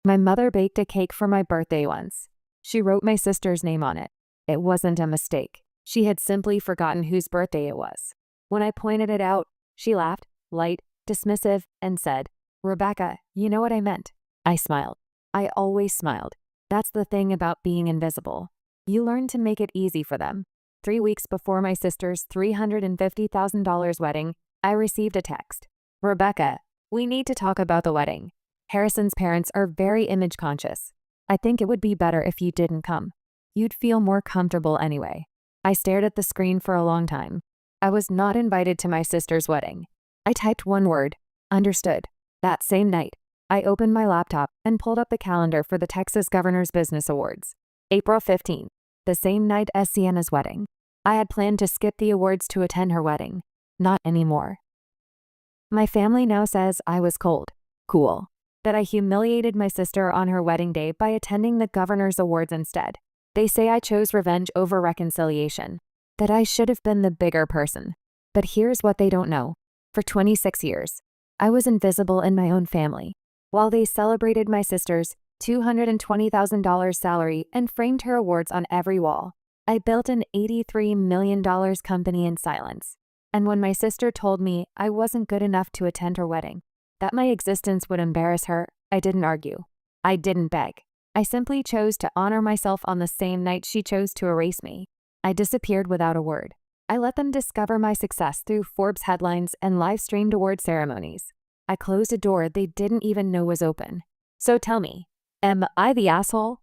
My mother baked a cake for my birthday once. She wrote my sister's name on it. It wasn't a mistake. She had simply forgotten whose birthday it was. When I pointed it out, she laughed, light, dismissive, and said, "Rebecca, you know what I meant." I smiled. I always smiled. That's the thing about being invisible. You learn to make it easy for them. 3 weeks before my sister's $350,000 wedding, I received a text. "Rebecca, we need to talk about the wedding. Harrison's parents are very image conscious. I think it would be better if you didn't come. You'd feel more comfortable anyway." I stared at the screen for a long time. I was not invited to my sister's wedding. I typed one word, understood. That same night, I opened my laptop and pulled up the calendar for the Texas Governor's Business Awards. April 15th, the same night as Sienna's wedding. I had planned to skip the awards to attend her wedding. Not anymore. My family now says I was cold, cool, that I humiliated my sister on her wedding day by attending the Governor's Awards instead. They say I chose revenge over reconciliation, that I should have been the bigger person. But here's what they don't know. For 26 years, I was invisible in my own family. While they celebrated my sister's $220,000 salary and framed her awards on every wall, I built an $83 million company in silence. And when my sister told me I wasn't good enough to attend her wedding, that my existence would embarrass her, I didn't argue. I didn't beg. I simply chose to honor myself on the same night she chose to erase me. I disappeared without a word. I let them discover my success through Forbes headlines and live-streamed award ceremonies. I closed a door they didn't even know was open. So tell me, am I the asshole?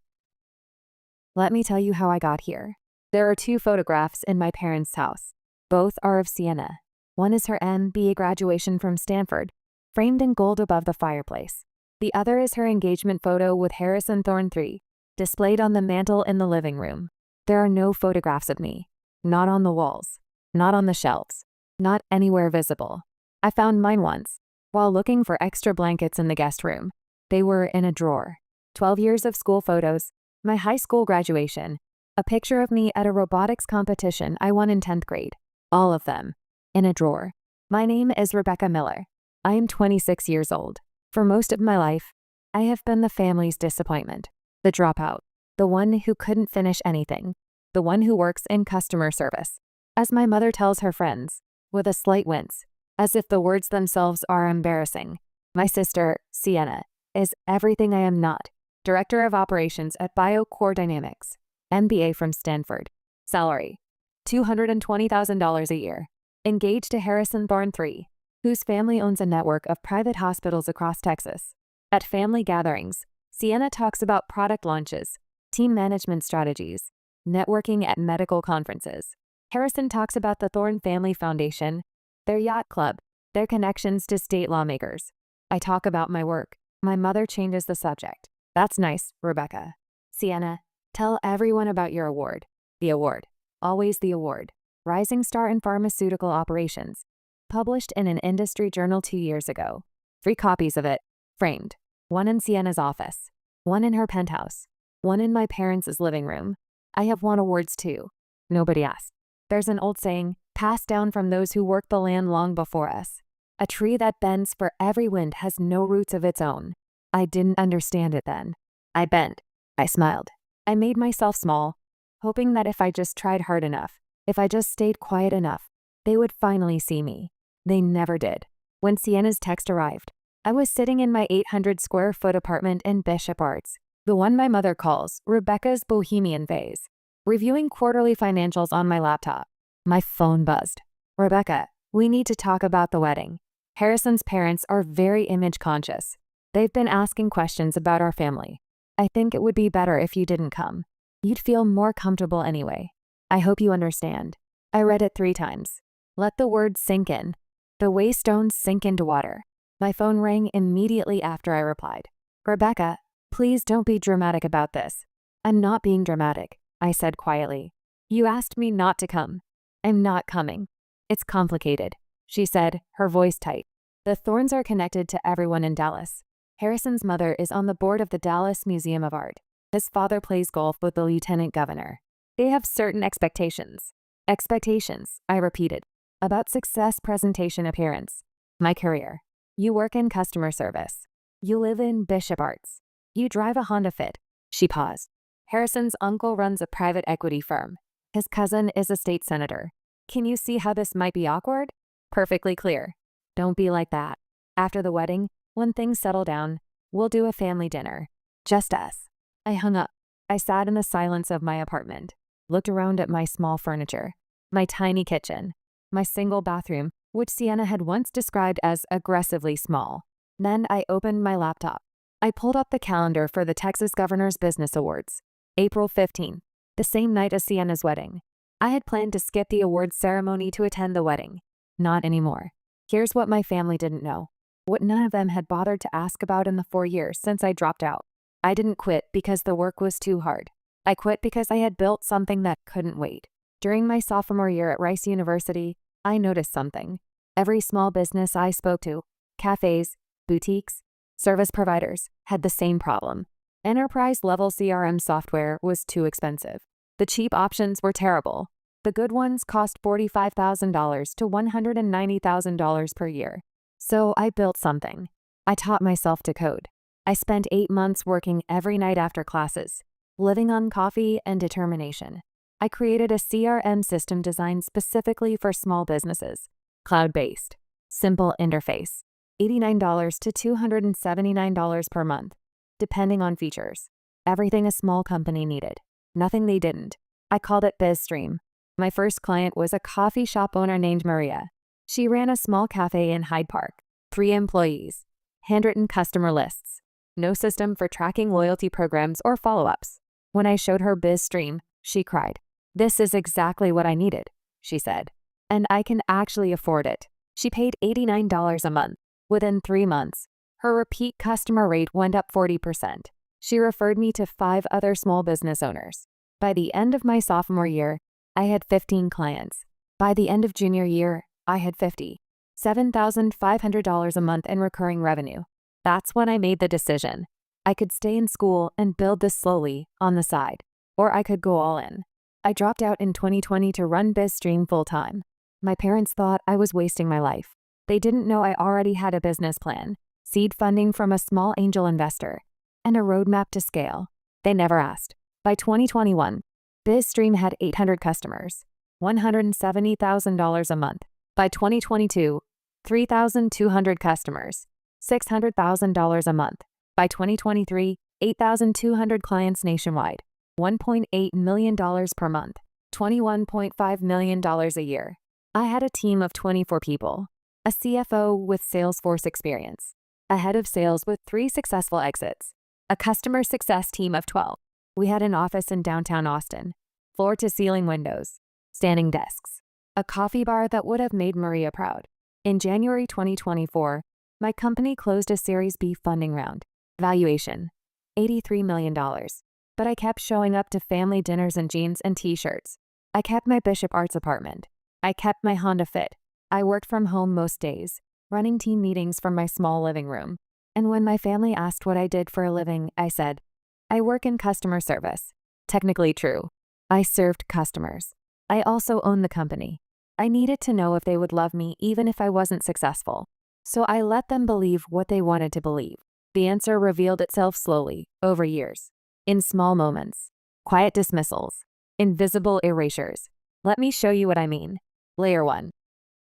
Let me tell you how I got here. There are 2 photographs in my parents' house. Both are of Sienna. One is her MBA graduation from Stanford, framed in gold above the fireplace. The other is her engagement photo with Harrison Thorne III, displayed on the mantle in the living room. There are no photographs of me. Not on the walls. Not on the shelves. Not anywhere visible. I found mine once, while looking for extra blankets in the guest room. They were in a drawer. 12 years of school photos, my high school graduation, a picture of me at a robotics competition I won in 10th grade. All of them. In a drawer. My name is Rebecca Miller. I am 26 years old. For most of my life, I have been the family's disappointment, the dropout, the one who couldn't finish anything, the one who works in customer service. As my mother tells her friends, with a slight wince, as if the words themselves are embarrassing, my sister, Sienna, is everything I am not. Director of Operations at BioCore Dynamics, MBA from Stanford. Salary, $220,000 a year. Engaged to Harrison Thorne III, whose family owns a network of private hospitals across Texas. At family gatherings, Sienna talks about product launches, team management strategies, networking at medical conferences. Harrison talks about the Thorne Family Foundation, their yacht club, their connections to state lawmakers. I talk about my work. My mother changes the subject. "That's nice, Rebecca. Sienna, tell everyone about your award." The award. Always the award. Rising Star in Pharmaceutical Operations. Published in an industry journal 2 years ago. 3 copies of it, framed. One in Sienna's office. One in her penthouse. One in my parents' living room. I have won awards too. Nobody asked. There's an old saying, passed down from those who worked the land long before us. A tree that bends for every wind has no roots of its own. I didn't understand it then. I bent. I smiled. I made myself small, hoping that if I just tried hard enough, if I just stayed quiet enough, they would finally see me. They never did. When Sienna's text arrived, I was sitting in my 800 square foot apartment in Bishop Arts, the one my mother calls Rebecca's Bohemian Vase, reviewing quarterly financials on my laptop. My phone buzzed. "Rebecca, we need to talk about the wedding. Harrison's parents are very image conscious. They've been asking questions about our family. I think it would be better if you didn't come. You'd feel more comfortable anyway. I hope you understand." I read it 3 times. Let the words sink in. The way stones sink into water. My phone rang immediately after I replied. "Rebecca, please don't be dramatic about this." "I'm not being dramatic," I said quietly. "You asked me not to come. I'm not coming." "It's complicated," she said, her voice tight. "The Thornes are connected to everyone in Dallas. Harrison's mother is on the board of the Dallas Museum of Art. His father plays golf with the lieutenant governor. They have certain expectations." "Expectations," I repeated. "About success, presentation, appearance. My career. You work in customer service. You live in Bishop Arts. You drive a Honda Fit. She paused. Harrison's uncle runs a private equity firm. His cousin is a state senator. Can you see how this might be awkward? Perfectly clear. Don't be like that. After the wedding, when things settle down, we'll do a family dinner. Just us. I hung up. I sat in the silence of my apartment, looked around at my small furniture, my tiny kitchen, my single bathroom, which Sienna had once described as aggressively small. Then I opened my laptop. I pulled up the calendar for the Texas Governor's Business Awards. April 15th, the same night as Sienna's wedding. I had planned to skip the awards ceremony to attend the wedding. Not anymore. Here's what my family didn't know. What none of them had bothered to ask about in the 4 years since I dropped out. I didn't quit because the work was too hard. I quit because I had built something that couldn't wait. During my sophomore year at Rice University, I noticed something. Every small business I spoke to, cafes, boutiques, service providers, had the same problem. Enterprise-level CRM software was too expensive. The cheap options were terrible. The good ones cost $45,000 to $190,000 per year. So I built something. I taught myself to code. I spent 8 months working every night after classes, living on coffee and determination. I created a CRM system designed specifically for small businesses. Cloud-based. Simple interface. $89 to $279 per month, depending on features. Everything a small company needed. Nothing they didn't. I called it BizStream. My first client was a coffee shop owner named Maria. She ran a small cafe in Hyde Park. 3 employees. Handwritten customer lists. No system for tracking loyalty programs or follow-ups. When I showed her BizStream, she cried. "This is exactly what I needed," she said. "And I can actually afford it." She paid $89 a month. Within 3 months, her repeat customer rate went up 40%. She referred me to 5 other small business owners. By the end of my sophomore year, I had 15 clients. By the end of junior year, I had 50. $7,500 a month in recurring revenue. That's when I made the decision. I could stay in school and build this slowly, on the side, or I could go all in. I dropped out in 2020 to run BizStream full-time. My parents thought I was wasting my life. They didn't know I already had a business plan, seed funding from a small angel investor, and a roadmap to scale. They never asked. By 2021, BizStream had 800 customers, $170,000 a month. By 2022, 3,200 customers, $600,000 a month. By 2023, 8,200 clients nationwide, $1.8 million per month, $21.5 million a year. I had a team of 24 people, a CFO with Salesforce experience, a head of sales with 3 successful exits, a customer success team of 12. We had an office in downtown Austin, floor-to-ceiling windows, standing desks, a coffee bar that would have made Maria proud. In January 2024, my company closed a Series B funding round. Valuation, $83 million. But I kept showing up to family dinners in jeans and t-shirts. I kept my Bishop Arts apartment. I kept my Honda Fit. I worked from home most days, running team meetings from my small living room. And when my family asked what I did for a living, I said, I work in customer service. Technically true. I served customers. I also owned the company. I needed to know if they would love me even if I wasn't successful. So I let them believe what they wanted to believe. The answer revealed itself slowly, over years. In small moments. Quiet dismissals. Invisible erasures. Let me show you what I mean. Layer 1.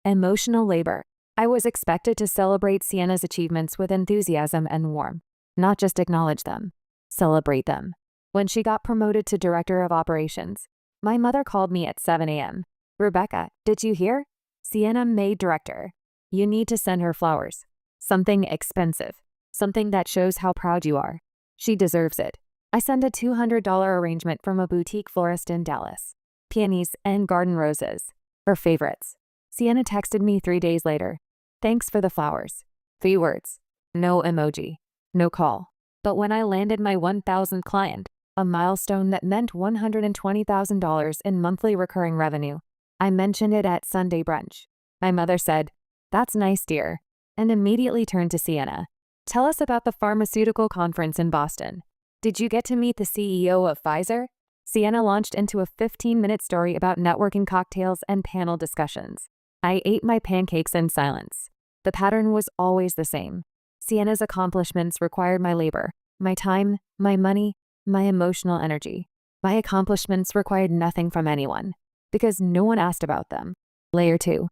Emotional labor. I was expected to celebrate Sienna's achievements with enthusiasm and warmth, not just acknowledge them. Celebrate them. When she got promoted to Director of Operations, my mother called me at 7 a.m. Rebecca, did you hear? Sienna made director. You need to send her flowers. Something expensive. Something that shows how proud you are. She deserves it. I sent a $200 arrangement from a boutique florist in Dallas. Peonies and garden roses. Her favorites. Sienna texted me 3 days later. Thanks for the flowers. 3 words. No emoji. No call. But when I landed my 1,000th client, a milestone that meant $120,000 in monthly recurring revenue, I mentioned it at Sunday brunch. My mother said, "That's nice, dear," and immediately turned to Sienna. "Tell us about the pharmaceutical conference in Boston. Did you get to meet the CEO of Pfizer?" Sienna launched into a 15-minute story about networking cocktails and panel discussions. I ate my pancakes in silence. The pattern was always the same. Sienna's accomplishments required my labor, my time, my money, my emotional energy. My accomplishments required nothing from anyone because no one asked about them. Layer 2.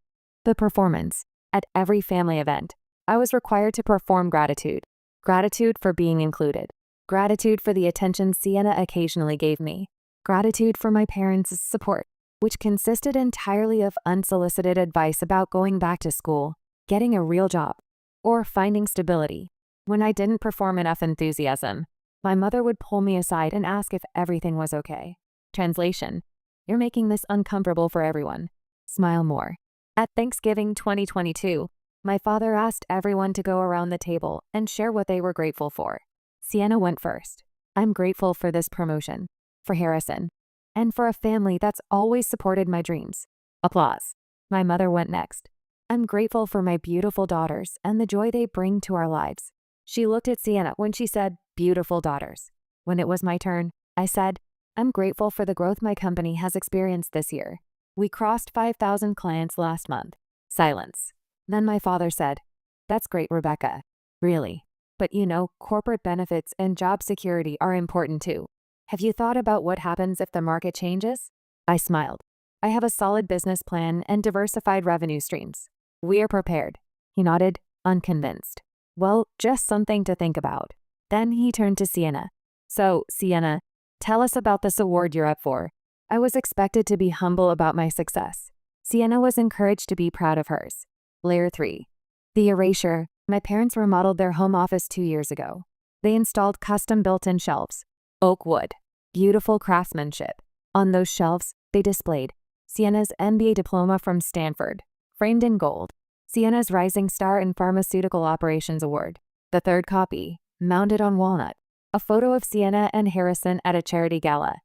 The performance. At every family event, I was required to perform gratitude. Gratitude for being included. Gratitude for the attention Sienna occasionally gave me. Gratitude for my parents' support, which consisted entirely of unsolicited advice about going back to school, getting a real job, or finding stability. When I didn't perform enough enthusiasm, my mother would pull me aside and ask if everything was okay. Translation: you're making this uncomfortable for everyone. Smile more. At Thanksgiving 2022, my father asked everyone to go around the table and share what they were grateful for. Sienna went first. I'm grateful for this promotion, for Harrison, and for a family that's always supported my dreams. Applause. My mother went next. I'm grateful for my beautiful daughters and the joy they bring to our lives. She looked at Sienna when she said, beautiful daughters. When it was my turn, I said, I'm grateful for the growth my company has experienced this year. We crossed 5,000 clients last month. Silence. Then my father said, that's great, Rebecca. Really. But you know, corporate benefits and job security are important too. Have you thought about what happens if the market changes? I smiled. I have a solid business plan and diversified revenue streams. We are prepared. He nodded, unconvinced. Well, just something to think about. Then he turned to Sienna. So, Sienna, tell us about this award you're up for. I was expected to be humble about my success. Sienna was encouraged to be proud of hers. Layer 3. The erasure. My parents remodeled their home office 2 years ago. They installed custom built-in shelves. Oak wood. Beautiful craftsmanship. On those shelves, they displayed Sienna's MBA diploma from Stanford, framed in gold. Sienna's Rising Star in Pharmaceutical Operations Award. The third copy, mounted on walnut. A photo of Sienna and Harrison at a charity gala.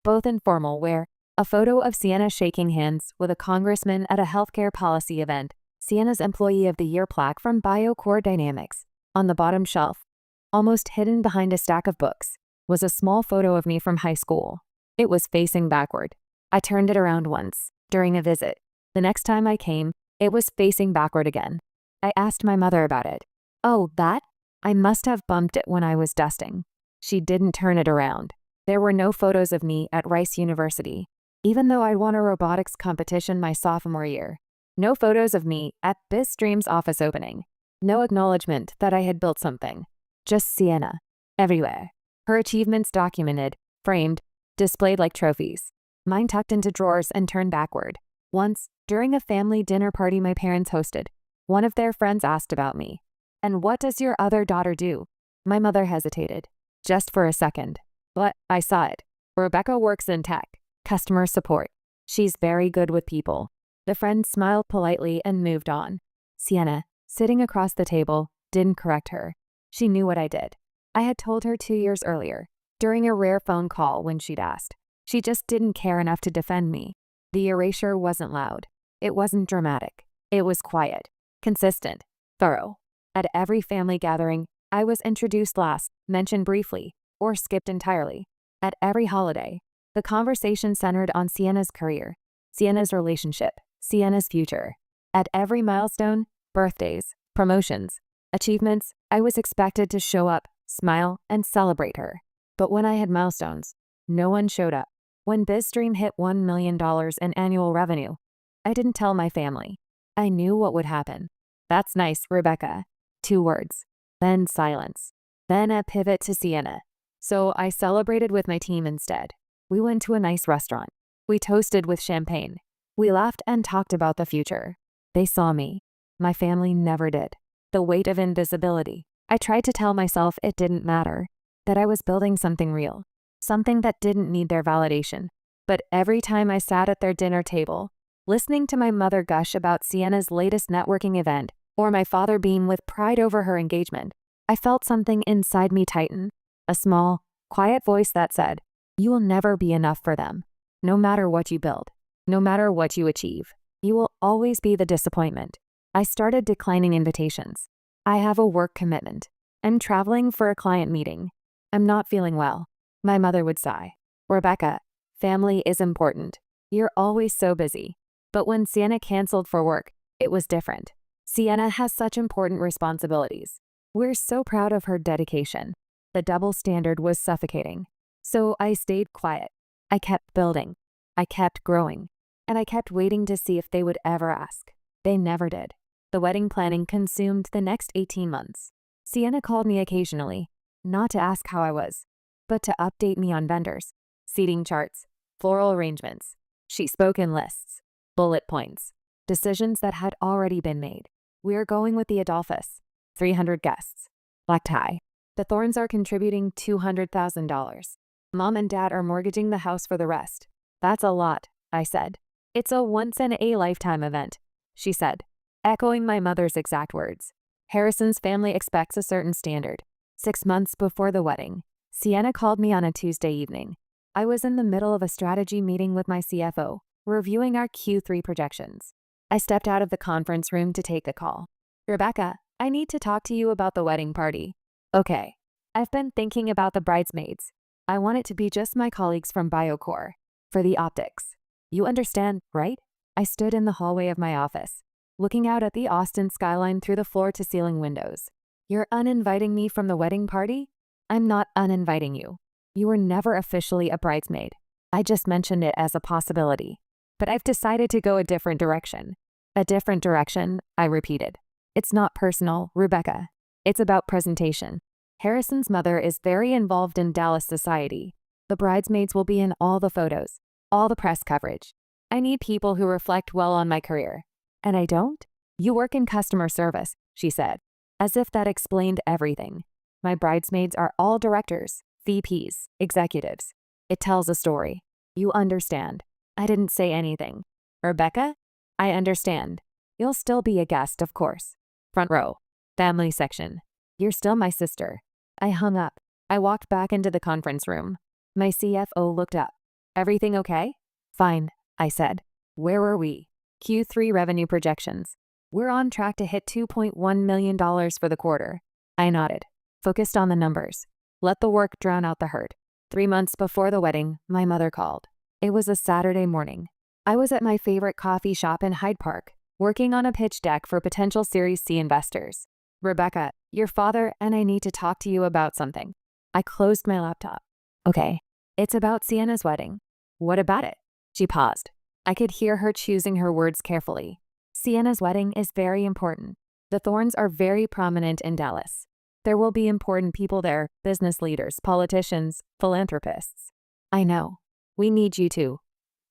Both informal wear. A photo of Sienna shaking hands with a congressman at a healthcare policy event. Sienna's Employee of the Year plaque from BioCore Dynamics. On the bottom shelf, almost hidden behind a stack of books, was a small photo of me from high school. It was facing backward. I turned it around once, during a visit. The next time I came, it was facing backward again. I asked my mother about it. Oh, that? I must have bumped it when I was dusting. She didn't turn it around. There were no photos of me at Rice University, even though I won a robotics competition my sophomore year. No photos of me at BizStream's office opening. No acknowledgement that I had built something. Just Sienna. Everywhere. Her achievements documented, framed, displayed like trophies. Mine tucked into drawers and turned backward. Once, during a family dinner party my parents hosted, one of their friends asked about me. And what does your other daughter do? My mother hesitated. Just for a second. But I saw it. Rebecca works in tech, customer support. She's very good with people. The friend smiled politely and moved on. Sienna, sitting across the table, didn't correct her. She knew what I did. I had told her 2 years earlier, during a rare phone call when she'd asked. She just didn't care enough to defend me. The erasure wasn't loud. It wasn't dramatic. It was quiet, consistent, thorough. At every family gathering, I was introduced last, mentioned briefly, or skipped entirely. At every holiday, the conversation centered on Sienna's career, Sienna's relationship, Sienna's future. At every milestone, birthdays, promotions, achievements, I was expected to show up, smile, and celebrate her. But when I had milestones, no one showed up. When BizStream hit $1 million in annual revenue, I didn't tell my family. I knew what would happen. That's nice, Rebecca. 2 words. Then silence. Then a pivot to Sienna. So I celebrated with my team instead. We went to a nice restaurant. We toasted with champagne. We laughed and talked about the future. They saw me. My family never did. The weight of invisibility. I tried to tell myself it didn't matter, that I was building something real, something that didn't need their validation. But every time I sat at their dinner table, listening to my mother gush about Sienna's latest networking event, or my father beam with pride over her engagement, I felt something inside me tighten. A small, quiet voice that said, you will never be enough for them. No matter what you build, no matter what you achieve, you will always be the disappointment. I started declining invitations. I have a work commitment. I'm traveling for a client meeting. I'm not feeling well. My mother would sigh. Rebecca, family is important. You're always so busy. But when Sienna canceled for work, it was different. Sienna has such important responsibilities. We're so proud of her dedication. The double standard was suffocating. So I stayed quiet. I kept building. I kept growing. And I kept waiting to see if they would ever ask. They never did. The wedding planning consumed the next 18 months. Sienna called me occasionally, not to ask how I was, but to update me on vendors, seating charts, floral arrangements. She spoke in lists, bullet points, decisions that had already been made. We are going with the Adolphus, 300 guests, black tie. The Thorns are contributing $200,000. Mom and Dad are mortgaging the house for the rest. That's a lot, I said. It's a once-in-a-lifetime event, she said, echoing my mother's exact words. Harrison's family expects a certain standard. 6 months before the wedding, Sienna called me on a Tuesday evening. I was in the middle of a strategy meeting with my CFO, reviewing our Q3 projections. I stepped out of the conference room to take the call. Rebecca, I need to talk to you about the wedding party. Okay. I've been thinking about the bridesmaids. I want it to be just my colleagues from BioCore. For the optics. You understand, right? I stood in the hallway of my office, looking out at the Austin skyline through the floor-to-ceiling windows. You're uninviting me from the wedding party? I'm not uninviting you. You were never officially a bridesmaid. I just mentioned it as a possibility. But I've decided to go a different direction. A different direction, I repeated. It's not personal, Rebecca. It's about presentation. Harrison's mother is very involved in Dallas society. The bridesmaids will be in all the photos, all the press coverage. I need people who reflect well on my career. And I don't? You work in customer service, she said, as if that explained everything. My bridesmaids are all directors, VPs, executives. It tells a story. You understand. I didn't say anything. Rebecca? I understand. You'll still be a guest, of course. Front row. Family section. You're still my sister. I hung up. I walked back into the conference room. My CFO looked up. Everything okay? Fine, I said. Where were we? Q3 revenue projections. We're on track to hit $2.1 million for the quarter. I nodded, focused on the numbers. Let the work drown out the hurt. 3 months before the wedding, my mother called. It was a Saturday morning. I was at my favorite coffee shop in Hyde Park, working on a pitch deck for potential Series C investors. Rebecca, your father and I need to talk to you about something. I closed my laptop. Okay. It's about Sienna's wedding. What about it? She paused. I could hear her choosing her words carefully. Sienna's wedding is very important. The Thorns are very prominent in Dallas. There will be important people there, business leaders, politicians, philanthropists. I know. We need you to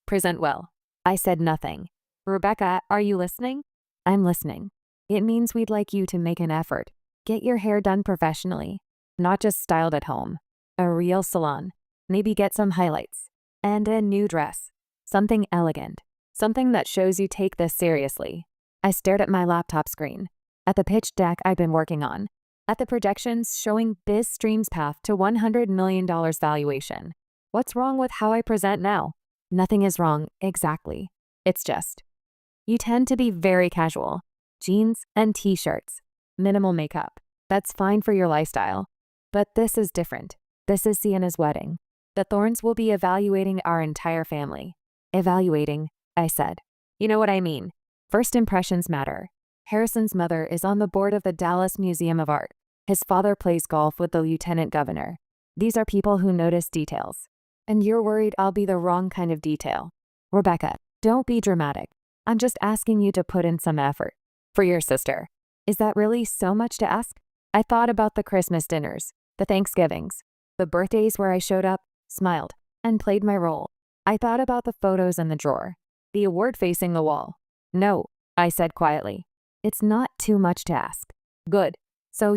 present well. I said nothing. Rebecca, are you listening? I'm listening. It means we'd like you to make an effort. Get your hair done professionally, not just styled at home. A real salon. Maybe get some highlights. And a new dress. Something elegant. Something that shows you take this seriously. I stared at my laptop screen. At the pitch deck I'd been working on. At the projections showing BizStream's path to $100 million valuation. What's wrong with how I present now? Nothing is wrong, exactly. It's just. You tend to be very casual. Jeans and t-shirts. Minimal makeup. That's fine for your lifestyle. But this is different. This is Sienna's wedding. The Thorns will be evaluating our entire family. Evaluating, I said. You know what I mean. First impressions matter. Harrison's mother is on the board of the Dallas Museum of Art. His father plays golf with the lieutenant governor. These are people who notice details. And you're worried I'll be the wrong kind of detail. Rebecca, don't be dramatic. I'm just asking you to put in some effort. For your sister. Is that really so much to ask? I thought about the Christmas dinners, the Thanksgivings, the birthdays where I showed up, smiled, and played my role. I thought about the photos in the drawer, the award facing the wall. No, I said quietly. It's not too much to ask. Good. So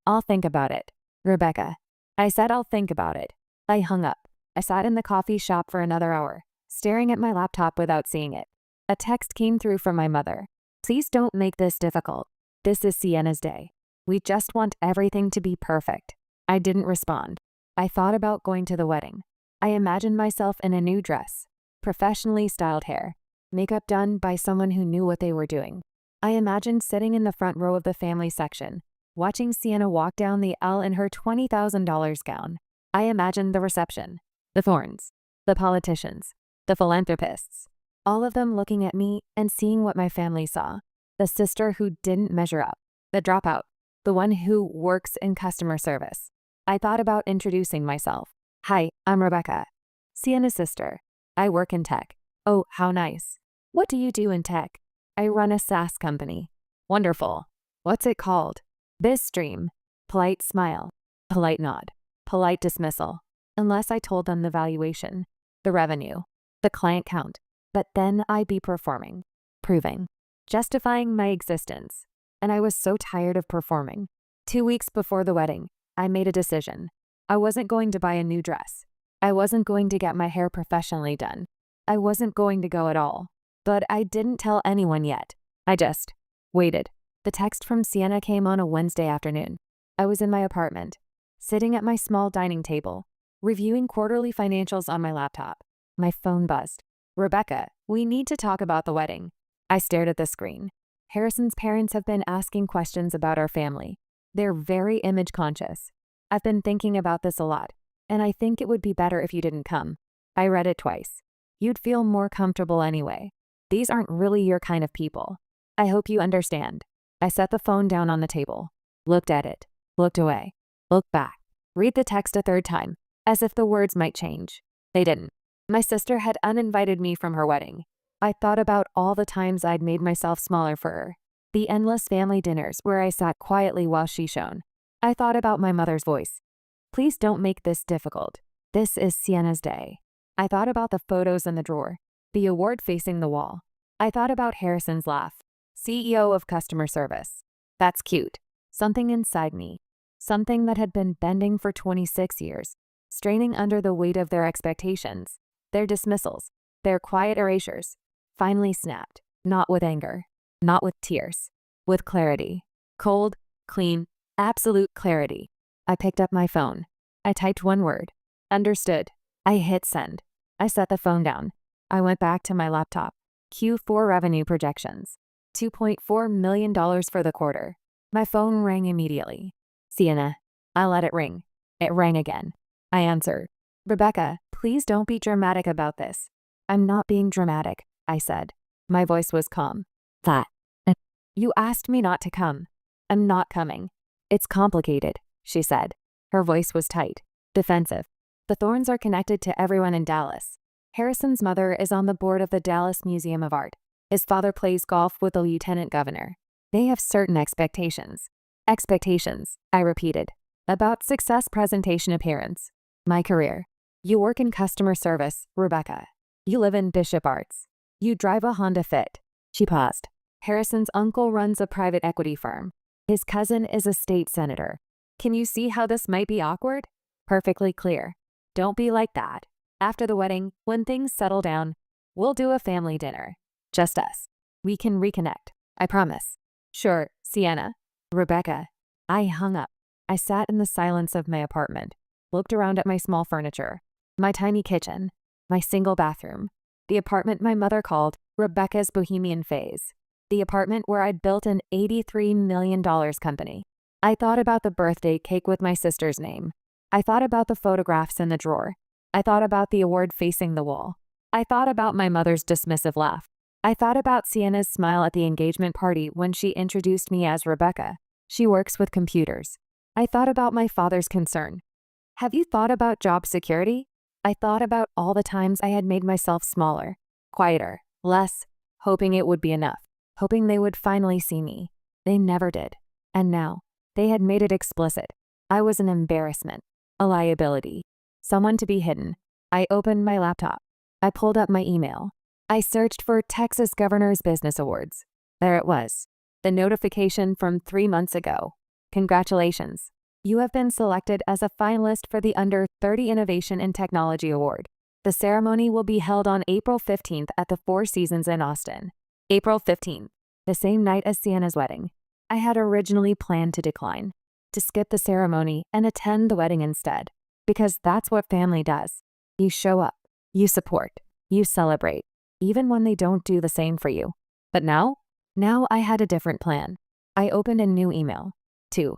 I'll think about it. Rebecca. I said I'll think about it. I hung up. I sat in the coffee shop for another hour, staring at my laptop without seeing it. A text came through from my mother. Please don't make this difficult. This is Sienna's day. We just want everything to be perfect. I didn't respond. I thought about going to the wedding. I imagined myself in a new dress, professionally styled hair, makeup done by someone who knew what they were doing. I imagined sitting in the front row of the family section, watching Sienna walk down the aisle in her $20,000 gown. I imagined the reception, the Thorns, the politicians, the philanthropists, all of them looking at me and seeing what my family saw. The sister who didn't measure up, the dropout, the one who works in customer service. I thought about introducing myself. Hi, I'm Rebecca, Sienna's sister. I work in tech. Oh, how nice. What do you do in tech? I run a SaaS company. Wonderful. What's it called? BizStream. Polite smile. Polite nod. Polite dismissal. Unless I told them the valuation, the revenue, the client count. But then I'd be performing, proving, justifying my existence. And I was so tired of performing. 2 weeks before the wedding, I made a decision. I wasn't going to buy a new dress. I wasn't going to get my hair professionally done. I wasn't going to go at all. But I didn't tell anyone yet. I just waited. The text from Sienna came on a Wednesday afternoon. I was in my apartment, sitting at my small dining table, reviewing quarterly financials on my laptop. My phone buzzed. Rebecca, we need to talk about the wedding. I stared at the screen. Harrison's parents have been asking questions about our family. They're very image conscious. I've been thinking about this a lot, and I think it would be better if you didn't come. I read it twice. You'd feel more comfortable anyway. These aren't really your kind of people. I hope you understand. I set the phone down on the table, looked at it, looked away, looked back, read the text a third time, as if the words might change. They didn't. My sister had uninvited me from her wedding. I thought about all the times I'd made myself smaller for her, the endless family dinners where I sat quietly while she shone. I thought about my mother's voice. Please don't make this difficult. This is Sienna's day. I thought about the photos in the drawer, the award facing the wall. I thought about Harrison's laugh. CEO of customer service. That's cute. Something inside me, something that had been bending for 26 years, straining under the weight of their expectations, their dismissals, their quiet erasures, finally snapped, not with anger, not with tears, with clarity. Cold, clean, absolute clarity. I picked up my phone. I typed one word. Understood. I hit send. I set the phone down. I went back to my laptop. Q4 revenue projections. $2.4 million for the quarter. My phone rang immediately. Sienna. I let it ring. It rang again. I answered. Rebecca, please don't be dramatic about this. I'm not being dramatic, I said. My voice was calm. You asked me not to come. I'm not coming. It's complicated, she said. Her voice was tight, defensive. The Thorns are connected to everyone in Dallas. Harrison's mother is on the board of the Dallas Museum of Art. His father plays golf with the lieutenant governor. They have certain expectations. Expectations, I repeated. About success, presentation, appearance. My career. You work in customer service, Rebecca. You live in Bishop Arts. You drive a Honda Fit. She paused. Harrison's uncle runs a private equity firm. His cousin is a state senator. Can you see how this might be awkward? Perfectly clear. Don't be like that. After the wedding, when things settle down, we'll do a family dinner. Just us. We can reconnect. I promise. Sure, Sienna. Rebecca. I hung up. I sat in the silence of my apartment, looked around at my small furniture, my tiny kitchen, my single bathroom, the apartment my mother called Rebecca's Bohemian Phase, the apartment where I'd built an $83 million company. I thought about the birthday cake with my sister's name. I thought about the photographs in the drawer. I thought about the award facing the wall. I thought about my mother's dismissive laugh. I thought about Sienna's smile at the engagement party when she introduced me as Rebecca. She works with computers. I thought about my father's concern. Have you thought about job security? I thought about all the times I had made myself smaller, quieter, less, hoping it would be enough, hoping they would finally see me. They never did. And now, they had made it explicit. I was an embarrassment, a liability, someone to be hidden. I opened my laptop. I pulled up my email. I searched for Texas Governor's Business Awards. There it was. The notification from 3 months ago. Congratulations. You have been selected as a finalist for the Under 30 Innovation in Technology Award. The ceremony will be held on April 15th at the Four Seasons in Austin. April 15th, the same night as Sienna's wedding. I had originally planned to decline, to skip the ceremony and attend the wedding instead, because that's what family does. You show up, you support, you celebrate, even when they don't do the same for you. But now I had a different plan. I opened a new email. 2.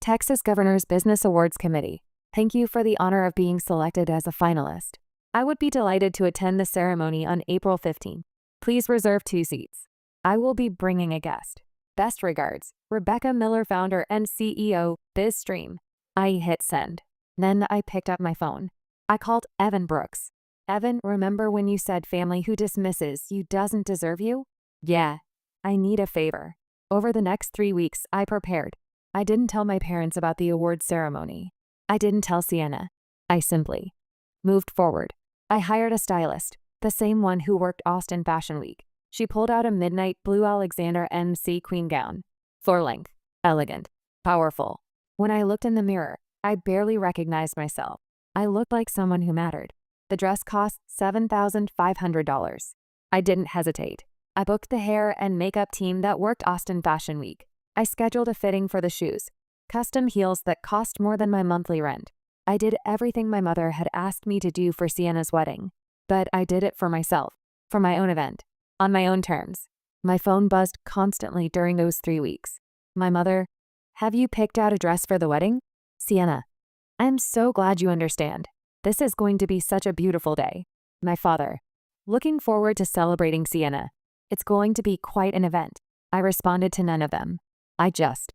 Texas Governor's Business Awards Committee. Thank you for the honor of being selected as a finalist. I would be delighted to attend the ceremony on April 15th. Please reserve 2 seats. I will be bringing a guest. Best regards, Rebecca Miller, founder and CEO, BizStream. I hit send. Then I picked up my phone. I called Evan Brooks. Evan, remember when you said family who dismisses you doesn't deserve you? Yeah. I need a favor. Over the next 3 weeks, I prepared. I didn't tell my parents about the award ceremony. I didn't tell Sienna. I simply moved forward. I hired a stylist, the same one who worked Austin Fashion Week. She pulled out a midnight blue Alexander MC queen gown. Floor length, elegant, powerful. When I looked in the mirror, I barely recognized myself. I looked like someone who mattered. The dress cost $7,500. I didn't hesitate. I booked the hair and makeup team that worked Austin Fashion Week. I scheduled a fitting for the shoes, custom heels that cost more than my monthly rent. I did everything my mother had asked me to do for Sienna's wedding, but I did it for myself, for my own event, on my own terms. My phone buzzed constantly during those 3 weeks. My mother, have you picked out a dress for the wedding? Sienna, I'm so glad you understand. This is going to be such a beautiful day. My father, looking forward to celebrating Sienna. It's going to be quite an event. I responded to none of them. I just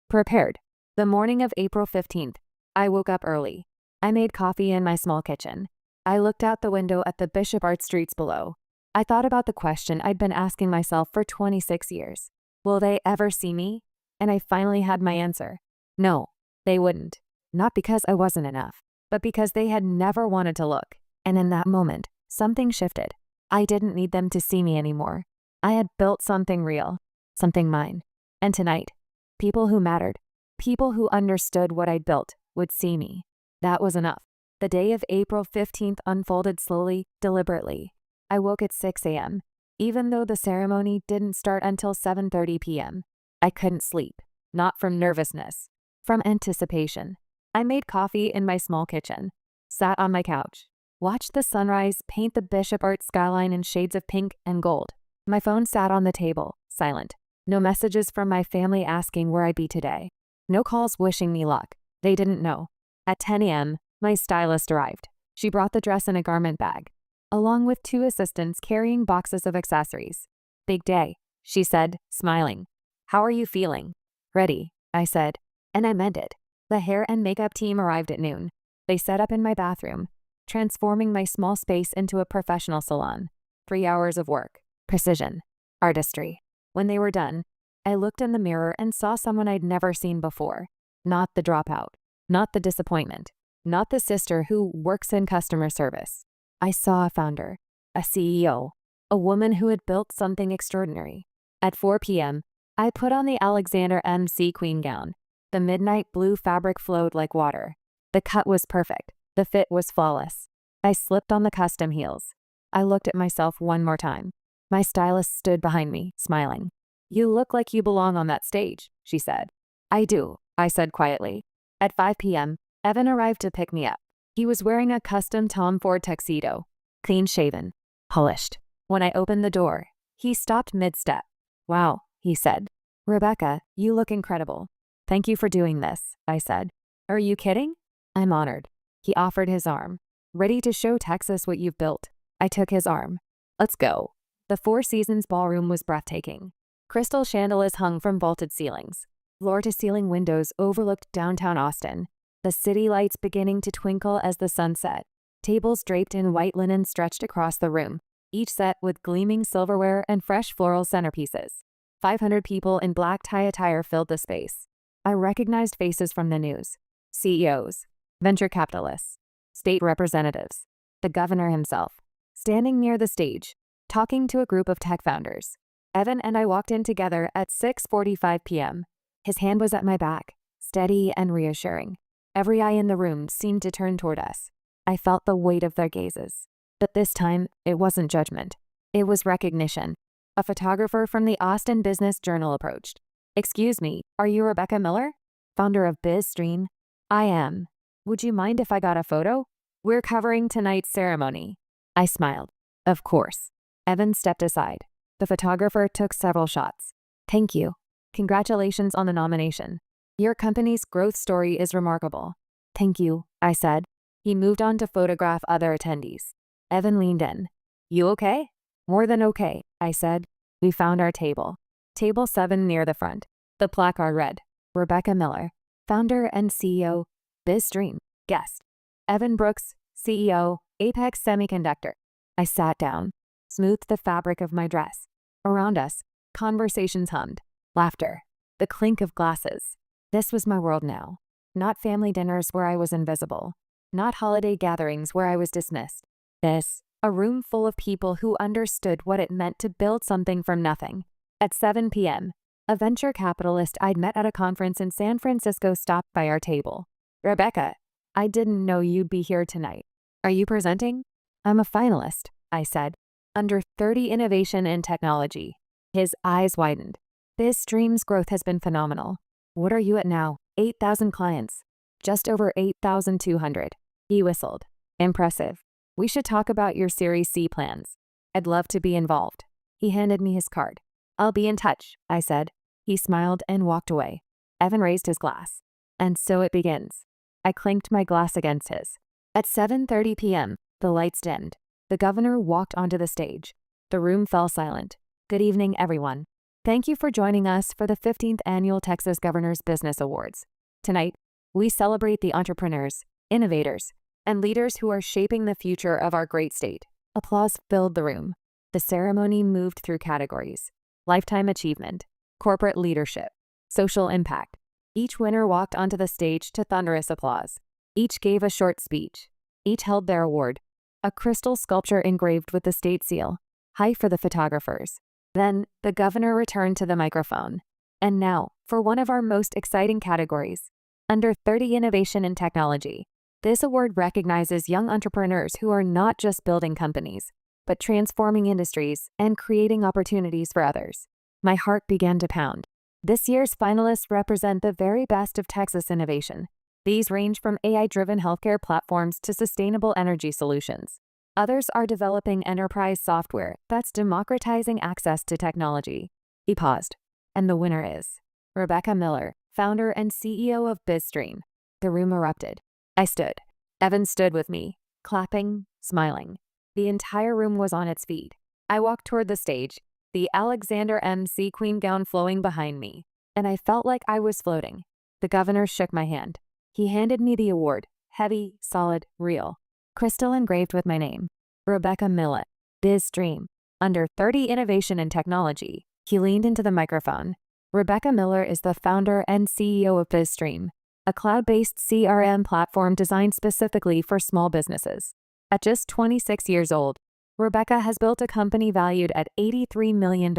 prepared. The morning of April 15th, I woke up early. I made coffee in my small kitchen. I looked out the window at the Bishop Art streets below. I thought about the question I'd been asking myself for 26 years. Will they ever see me? And I finally had my answer. No, they wouldn't. Not because I wasn't enough, but because they had never wanted to look. And in that moment, something shifted. I didn't need them to see me anymore. I had built something real, something mine. And tonight, people who mattered, people who understood what I'd built, would see me. That was enough. The day of April 15th unfolded slowly, deliberately. I woke at 6 a.m., even though the ceremony didn't start until 7:30 p.m. I couldn't sleep, not from nervousness, from anticipation. I made coffee in my small kitchen, sat on my couch, watched the sunrise paint the Bishop Art skyline in shades of pink and gold. My phone sat on the table, silent. No messages from my family asking where I'd be today. No calls wishing me luck. They didn't know. At 10 a.m., my stylist arrived. She brought the dress in a garment bag, along with 2 assistants carrying boxes of accessories. Big day, she said, smiling. How are you feeling? Ready, I said, and I meant it. The hair and makeup team arrived at noon. They set up in my bathroom, transforming my small space into a professional salon. 3 hours of work, precision, artistry. When they were done, I looked in the mirror and saw someone I'd never seen before. Not the dropout, not the disappointment, not the sister who works in customer service. I saw a founder, a CEO, a woman who had built something extraordinary. At 4 p.m., I put on the Alexander MC queen gown. The midnight blue fabric flowed like water. The cut was perfect. The fit was flawless. I slipped on the custom heels. I looked at myself one more time. My stylist stood behind me, smiling. You look like you belong on that stage, she said. I do, I said quietly. At 5 p.m., Evan arrived to pick me up. He was wearing a custom Tom Ford tuxedo, clean-shaven, polished. When I opened the door, he stopped mid-step. Wow, he said. Rebecca, you look incredible. Thank you for doing this, I said. Are you kidding? I'm honored. He offered his arm. Ready to show Texas what you've built. I took his arm. Let's go. The Four Seasons ballroom was breathtaking. Crystal chandeliers hung from vaulted ceilings. Floor-to-ceiling windows overlooked downtown Austin, the city lights beginning to twinkle as the sun set. Tables draped in white linen stretched across the room, each set with gleaming silverware and fresh floral centerpieces. 500 people in black tie attire filled the space. I recognized faces from the news. CEOs, venture capitalists, state representatives, the governor himself, standing near the stage, talking to a group of tech founders. Evan and I walked in together at 6:45 p.m. His hand was at my back, steady and reassuring. Every eye in the room seemed to turn toward us. I felt the weight of their gazes. But this time, it wasn't judgment. It was recognition. A photographer from the Austin Business Journal approached. Excuse me, are you Rebecca Miller, founder of BizStream? I am. Would you mind if I got a photo? We're covering tonight's ceremony. I smiled. Of course. Evan stepped aside. The photographer took several shots. Thank you. Congratulations on the nomination. Your company's growth story is remarkable. Thank you, I said. He moved on to photograph other attendees. Evan leaned in. You okay? More than okay, I said. We found our table. Table 7 near the front. The placard read, Rebecca Miller, founder and CEO, BizStream. Guest. Evan Brooks, CEO, Apex Semiconductor. I sat down, smoothed the fabric of my dress. Around us, conversations hummed. Laughter. The clink of glasses. This was my world now. Not family dinners where I was invisible. Not holiday gatherings where I was dismissed. This, a room full of people who understood what it meant to build something from nothing. At 7 p.m., a venture capitalist I'd met at a conference in San Francisco stopped by our table. "Rebecca, I didn't know you'd be here tonight. Are you presenting?" "I'm a finalist," I said. "Under 30 Innovation and Technology." His eyes widened. BizStream's growth has been phenomenal. "What are you at now?" 8,000 clients. "Just over 8,200. He whistled. "Impressive. We should talk about your Series C plans. I'd love to be involved." He handed me his card. "I'll be in touch," I said. He smiled and walked away. Evan raised his glass. "And so it begins." I clinked my glass against his. At 7:30 p.m., the lights dimmed. The governor walked onto the stage. The room fell silent. "Good evening, everyone. Thank you for joining us for the 15th Annual Texas Governor's Business Awards. Tonight, we celebrate the entrepreneurs, innovators, and leaders who are shaping the future of our great state." Applause filled the room. The ceremony moved through categories: lifetime achievement, corporate leadership, social impact. Each winner walked onto the stage to thunderous applause. Each gave a short speech. Each held their award, a crystal sculpture engraved with the state seal, high for the photographers. Then, the governor returned to the microphone. "And now, for one of our most exciting categories, under 30 Innovation and Technology. This award recognizes young entrepreneurs who are not just building companies, but transforming industries and creating opportunities for others." My heart began to pound. This year's finalists represent the very best of Texas innovation. These range from AI-driven healthcare platforms to sustainable energy solutions. Others are developing enterprise software that's democratizing access to technology. He paused. "And the winner is Rebecca Miller, founder and CEO of BizStream." The room erupted. I stood. Evan stood with me, clapping, smiling. The entire room was on its feet. I walked toward the stage, the Alexander M. sequin gown flowing behind me, and I felt like I was floating. The governor shook my hand. He handed me the award, heavy, solid, real, crystal engraved with my name. "Rebecca Miller, BizStream, under 30 Innovation and Technology." He leaned into the microphone. "Rebecca Miller is the founder and CEO of BizStream, a cloud-based CRM platform designed specifically for small businesses. At just 26 years old, Rebecca has built a company valued at $83 million,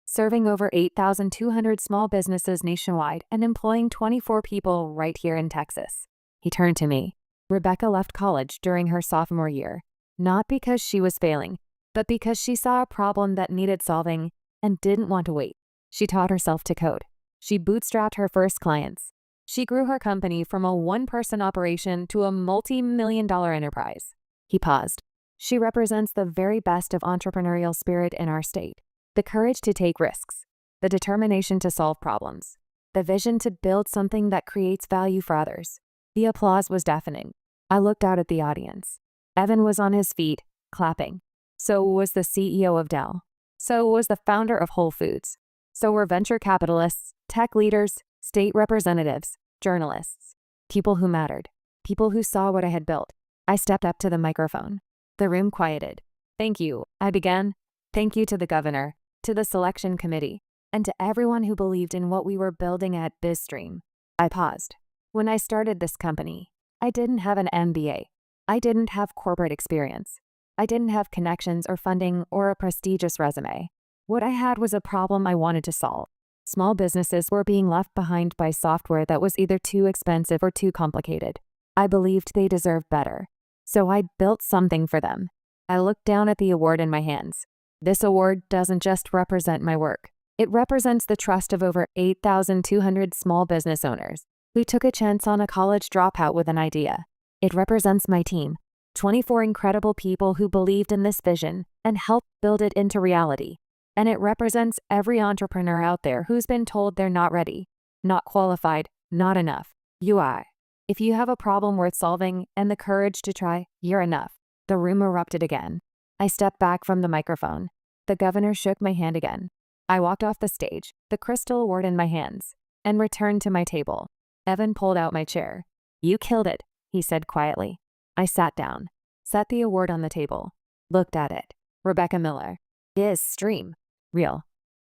serving over 8,200 small businesses nationwide and employing 24 people right here in Texas." He turned to me. "Rebecca left college during her sophomore year, not because she was failing, but because she saw a problem that needed solving and didn't want to wait. She taught herself to code. She bootstrapped her first clients. She grew her company from a one-person operation to a multi-million-dollar enterprise." He paused. "She represents the very best of entrepreneurial spirit in our state. The courage to take risks, the determination to solve problems, the vision to build something that creates value for others." The applause was deafening. I looked out at the audience. Evan was on his feet, clapping. So was the CEO of Dell. So was the founder of Whole Foods. So were venture capitalists, tech leaders, state representatives, journalists. People who mattered. People who saw what I had built. I stepped up to the microphone. The room quieted. "Thank you," I began. "Thank you to the governor, to the selection committee, and to everyone who believed in what we were building at BizStream." I paused. When I started this company, I didn't have an MBA. I didn't have corporate experience. I didn't have connections or funding or a prestigious resume. What I had was a problem I wanted to solve. Small businesses were being left behind by software that was either too expensive or too complicated. I believed they deserved better. So I built something for them. I looked down at the award in my hands. This award doesn't just represent my work. It represents the trust of over 8,200 small business owners who took a chance on a college dropout with an idea. It represents my team, 24 incredible people who believed in this vision and helped build it into reality. And it represents every entrepreneur out there who's been told they're not ready, not qualified, not enough. You are. If you have a problem worth solving and the courage to try, you're enough. The room erupted again. I stepped back from the microphone. The governor shook my hand again. I walked off the stage, the crystal award in my hands, and returned to my table. Evan pulled out my chair. You killed it, he said quietly. I sat down, set the award on the table, looked at it. Rebecca Miller. Is stream. Real.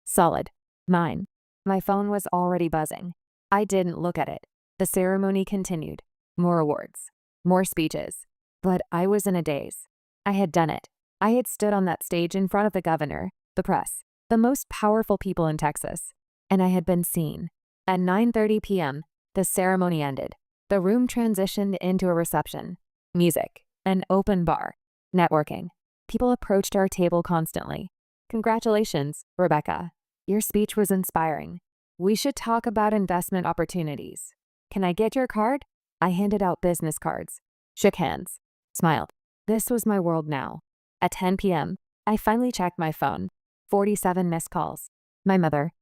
Solid. Mine. My phone was already buzzing. I didn't look at it. The ceremony continued. More awards. More speeches. But I was in a daze. I had done it. I had stood on that stage in front of the governor, the press, the most powerful people in Texas. And I had been seen. At 9:30 p.m., the ceremony ended. The room transitioned into a reception. Music. An open bar. Networking. People approached our table constantly. Congratulations, Rebecca. Your speech was inspiring. We should talk about investment opportunities. Can I get your card? I handed out business cards, shook hands, smiled. This was my world now. At 10 p.m., I finally checked my phone. 47 missed calls. My mother,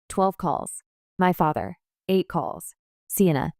12 calls. My father, 8 calls. Sienna,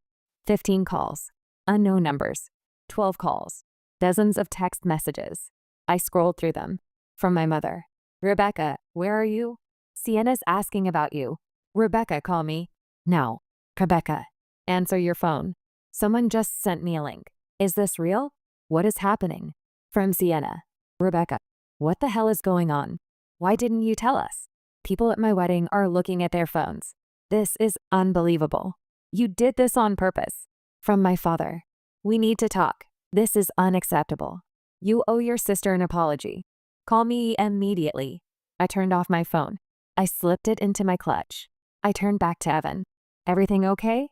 15 calls. Unknown numbers, 12 calls. Dozens of text messages. I scrolled through them. From my mother. Rebecca, where are you? Sienna's asking about you. Rebecca, call me. Now. Rebecca, answer your phone. Someone just sent me a link. Is this real? What is happening? From Sienna. Rebecca, what the hell is going on? Why didn't you tell us? People at my wedding are looking at their phones. This is unbelievable. You did this on purpose. From my father. We need to talk. This is unacceptable. You owe your sister an apology. Call me immediately. I turned off my phone. I slipped it into my clutch. I turned back to Evan. Everything okay?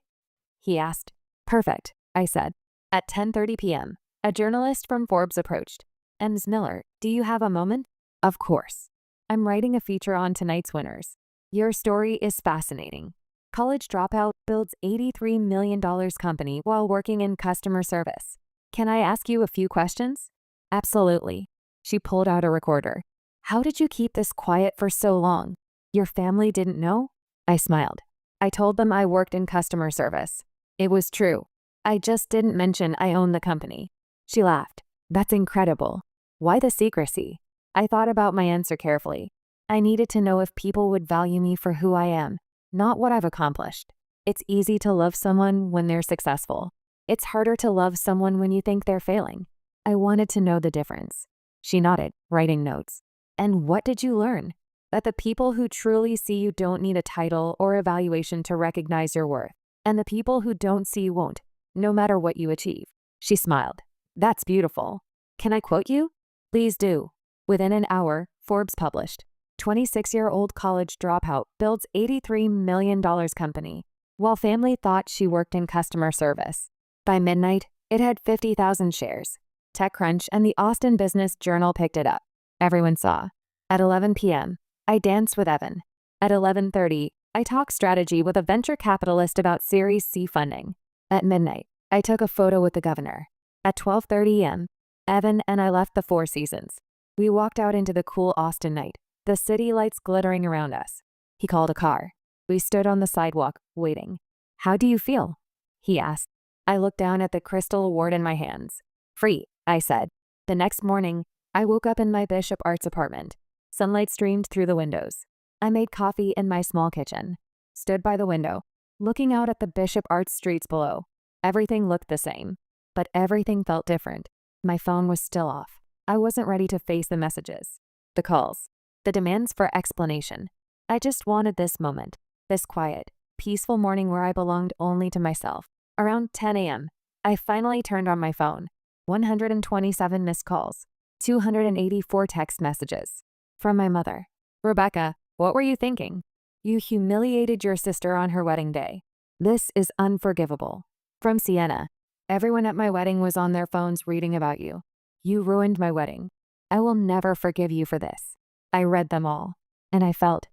He asked. Perfect, I said. At 10:30 p.m., a journalist from Forbes approached. Ms. Miller, do you have a moment? Of course. I'm writing a feature on tonight's winners. Your story is fascinating. College dropout builds $83 million company while working in customer service. Can I ask you a few questions? Absolutely. She pulled out a recorder. How did you keep this quiet for so long? Your family didn't know? I smiled. I told them I worked in customer service. It was true. I just didn't mention I own the company. She laughed. That's incredible. Why the secrecy? I thought about my answer carefully. I needed to know if people would value me for who I am, not what I've accomplished. It's easy to love someone when they're successful. It's harder to love someone when you think they're failing. I wanted to know the difference. She nodded, writing notes. And what did you learn? That the people who truly see you don't need a title or evaluation to recognize your worth. And the people who don't see you won't, no matter what you achieve. She smiled. That's beautiful. Can I quote you? Please do. Within an hour, Forbes published. 26-year-old college dropout builds $83 million company, while family thought she worked in customer service. By midnight, it had 50,000 shares. TechCrunch and the Austin Business Journal picked it up. Everyone saw. At 11 p.m., I danced with Evan. At 11:30, I talked strategy with a venture capitalist about Series C funding. At midnight, I took a photo with the governor. At 12:30 a.m., Evan and I left the Four Seasons. We walked out into the cool Austin night, the city lights glittering around us. He called a car. We stood on the sidewalk, waiting. How do you feel? He asked. I looked down at the crystal award in my hands. Free, I said. The next morning, I woke up in my Bishop Arts apartment. Sunlight streamed through the windows. I made coffee in my small kitchen. Stood by the window, looking out at the Bishop Arts streets below. Everything looked the same, but everything felt different. My phone was still off. I wasn't ready to face the messages, the calls, the demands for explanation. I just wanted this moment, this quiet, peaceful morning where I belonged only to myself. Around 10 a.m., I finally turned on my phone. 127 missed calls, 284 text messages. From my mother. Rebecca, what were you thinking? You humiliated your sister on her wedding day. This is unforgivable. From Sienna. Everyone at my wedding was on their phones reading about you. You ruined my wedding. I will never forgive you for this. I read them all, and I felt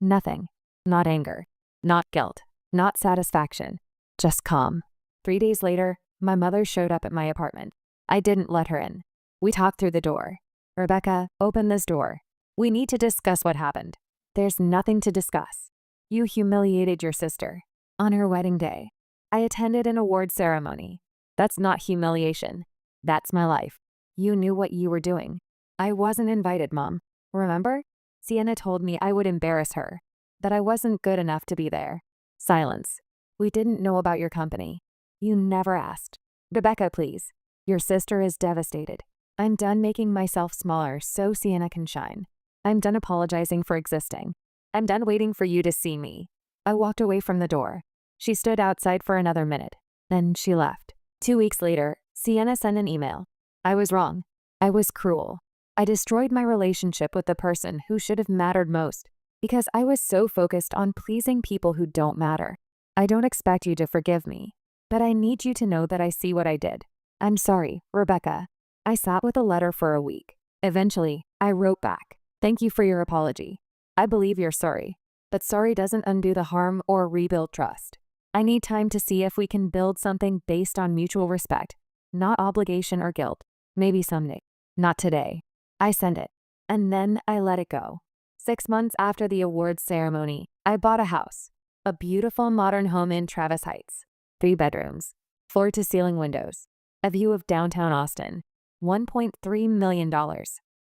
nothing. Not anger, not guilt, not satisfaction, just calm. 3 days later, my mother showed up at my apartment. I didn't let her in. We talked through the door. Rebecca, open this door. We need to discuss what happened. There's nothing to discuss. You humiliated your sister on her wedding day. I attended an award ceremony. That's not humiliation. That's my life. You knew what you were doing. I wasn't invited, Mom. Remember? Sienna told me I would embarrass her, that I wasn't good enough to be there. Silence. We didn't know about your company. You never asked. Rebecca, please. Your sister is devastated. I'm done making myself smaller so Sienna can shine. I'm done apologizing for existing. I'm done waiting for you to see me. I walked away from the door. She stood outside for another minute. Then she left. 2 weeks later, Sienna sent an email. I was wrong. I was cruel. I destroyed my relationship with the person who should have mattered most because I was so focused on pleasing people who don't matter. I don't expect you to forgive me, but I need you to know that I see what I did. I'm sorry, Rebecca. I sat with a letter for a week. Eventually, I wrote back. Thank you for your apology. I believe you're sorry, but sorry doesn't undo the harm or rebuild trust. I need time to see if we can build something based on mutual respect, not obligation or guilt. Maybe someday. Not today. I sent it, and then I let it go. 6 months after the awards ceremony, I bought a house. A beautiful modern home in Travis Heights. 3 bedrooms, floor-to-ceiling windows, a view of downtown Austin. $1.3 million.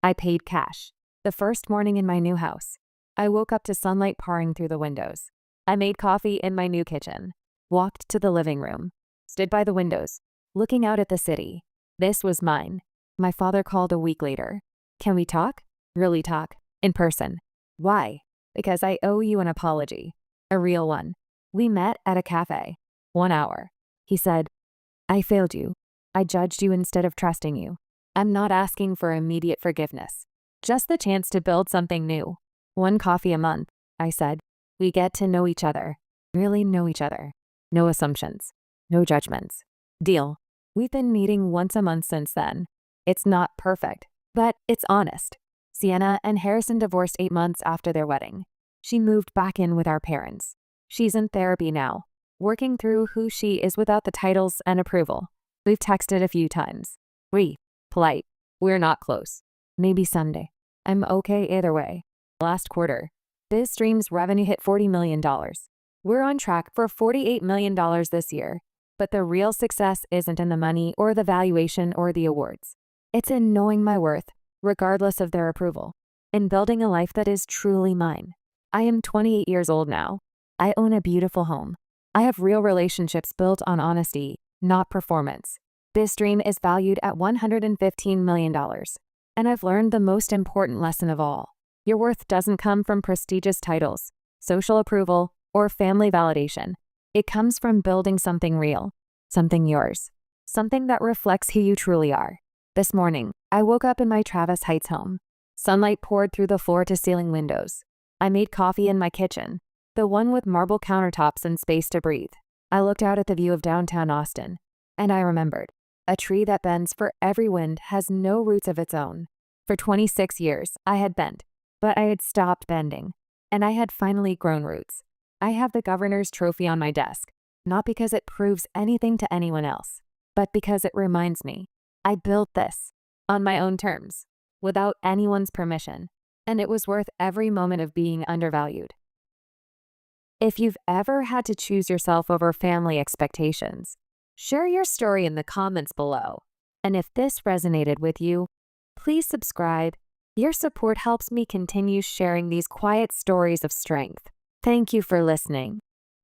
I paid cash. The first morning in my new house, I woke up to sunlight pouring through the windows. I made coffee in my new kitchen, walked to the living room, stood by the windows, looking out at the city. This was mine. My father called a week later. Can we talk? Really talk? In person. Why? Because I owe you an apology. A real one. We met at a cafe. 1 hour. He said, I failed you. I judged you instead of trusting you. I'm not asking for immediate forgiveness. Just the chance to build something new. 1 coffee a month, I said. We get to know each other. Really know each other. No assumptions. No judgments. Deal. We've been meeting once a month since then. It's not perfect, but it's honest. Sienna and Harrison divorced 8 months after their wedding. She moved back in with our parents. She's in therapy now, working through who she is without the titles and approval. We've texted a few times. Polite. We're not close. Maybe someday. I'm okay either way. Last quarter, BizStream's revenue hit $40 million. We're on track for $48 million this year, but the real success isn't in the money or the valuation or the awards. It's in knowing my worth, regardless of their approval, in building a life that is truly mine. I am 28 years old now. I own a beautiful home. I have real relationships built on honesty, not performance. BizStream is valued at $115 million. And I've learned the most important lesson of all. Your worth doesn't come from prestigious titles, social approval, or family validation. It comes from building something real, something yours, something that reflects who you truly are. This morning, I woke up in my Travis Heights home. Sunlight poured through the floor-to-ceiling windows. I made coffee in my kitchen, the one with marble countertops and space to breathe. I looked out at the view of downtown Austin, and I remembered. A tree that bends for every wind has no roots of its own. For 26 years, I had bent, but I had stopped bending, and I had finally grown roots. I have the governor's trophy on my desk, not because it proves anything to anyone else, but because it reminds me. I built this on my own terms, without anyone's permission, and it was worth every moment of being undervalued. If you've ever had to choose yourself over family expectations, share your story in the comments below. And if this resonated with you, please subscribe. Your support helps me continue sharing these quiet stories of strength. Thank you for listening.